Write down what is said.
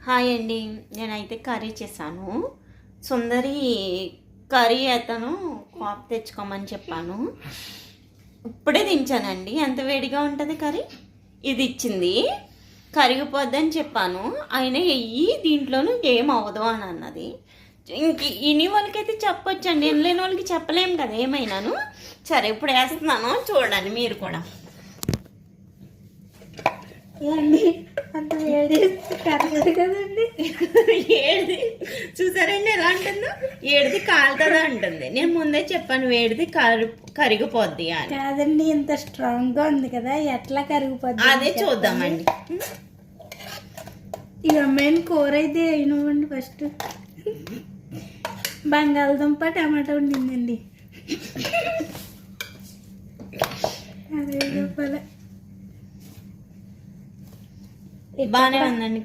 Hi అండి. నేనైతే curry చేశాను. సుందరి కర్రీ అతను కాపు తెచ్చుకోమని చెప్పాను. ఇప్పుడే దించానండి. ఎంత వేడిగా ఉంటుంది కర్రీ. ఇది ఇచ్చింది, కరిగిపోద్దని చెప్పాను. అయినా వెయ్యి దీంట్లోనూ ఏం అవ్వదు అని అన్నది. ఇంక ఇని వాళ్ళకైతే చెప్పొచ్చండి, వినలేని వాళ్ళకి చెప్పలేము కదా ఏమైనాను. సరే ఇప్పుడు వేస్తున్నాను, చూడండి మీరు కూడా. అంత వేడి కరగదు కదండి. ఏడిది చూసారండి ఎలా అంటుందో, ఏడిది కాలుతుందా అంటుంది. నేను ముందే చెప్పాను వేడిది కరిగిపోద్ది అని. కాదండి, ఇంత స్ట్రాంగ్ గా ఉంది కదా, ఎట్లా కరిగిపోద్ది అదే చూద్దామండి. ఇక మెయిన్ కూర అయితే అయినవ్వండి. ఫస్ట్ బంగాళదుంప టమాటా ఉండిందండి. అదే చెప్పాలి. బాగానే ఉందండి.